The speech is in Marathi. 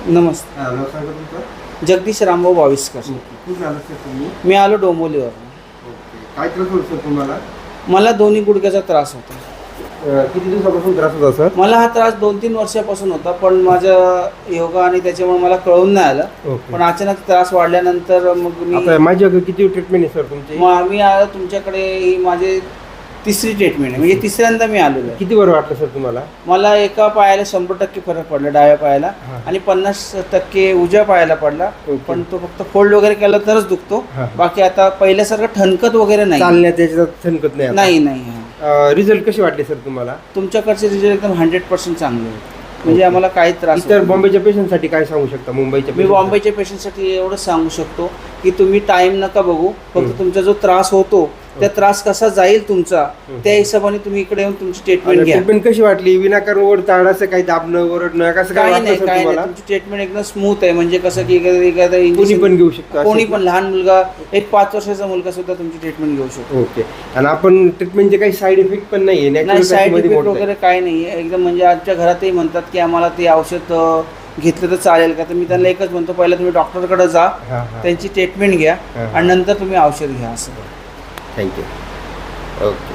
नमस्ते. नाव सांगा तुमचं. जगदीश रामभाऊ बाविस्कर. कुठून आलात सर तुम्ही? मी आलो डोंबोलीवर. ओके. काय त्रास होतो सर तुम्हाला? मला दोन्ही गुडघ्याचा त्रास होता. किती दिवसापासून त्रास होता सर? मला हा त्रास 2-3 वर्षापासून होता, पण माझं योगा आणि त्याच्यामुळे मला कळून नाही आलं. ओके. पण अचानक त्रास वाढल्यानंतर मग मी आता माझ्या किती ट्रीटमेंट आहे सर तुमची? मी आलो तुमच्याकडे. ही माझी तिसरी ट्रीटमेंट आहे, म्हणजे तिसऱ्यांदा मी आलेलो आहे. किती बरं वाटलं सर तुम्हाला? मला एका पायाला 100% फरक पडला, डाव्या पायाला, हां. आणि 50% उजव्या पायाला पडला. ओके. पण तो फक्त फोल्ड वगैरे केला तरच दुखतो. हां. बाकी आता पहिल्यासारखं ठणकत वगैरे नाही. चालण्यात याच्यात ठणकत नाही आता? नाही. रिझल्ट कसे वाटले सर तुम्हाला? तुमच्याकडचे रिझल्ट एकदम 100% चांगले होते. म्हणजे आम्हाला काही त्रास इतर होत नाही. बॉम्बेच्या पेशंटसाठी काय सांगू शकता? मुंबईच्या मी patient बॉम्बेच्या पेशंटसाठी एवढंच सांगू शकतो की तुम्ही टाइम नका बघू, फक्त तुमचा जो त्रास होतो त्या त्रास कसा जाईल तुमचा, त्या हिशोबाने तुम्ही इकडे येऊन तुमची ट्रीटमेंट घ्या. ट्रीटमेंट कशी वाटली? विनाकारण वर चाळाचं काही दाबणं ओरडणं कसं काय काही वाटलं नाही, सर काही नाही. तुम्हाला? तुमची ट्रीटमेंट एकदम स्मूथ आहे. म्हणजे कसं की एखादा कोणी injection- पण घेऊ शकतो असं? कोणी पण, लहान मुलगा, एक 5 वर्षाचा मुलगा सुद्धा तुमची ट्रीटमेंट घेऊ शकतो. ओके. आणि आपण ट्रीटमेंटचे काही साईड इफेक्ट पण नाहीये? नाही, साईड इफेक्ट वगैरे काही नाही आहे एकदम. म्हणजे आमच्या घरातही म्हणतात की आम्हाला ते औषध घेतलं तर चालेल का, तर मी त्यांना एकच म्हणतो, पहिला तुम्ही डॉक्टरकडे जा, त्यांची ट्रीटमेंट घ्या, आणि नंतर तुम्ही औषध घ्या. असं थँक्यू. ओके.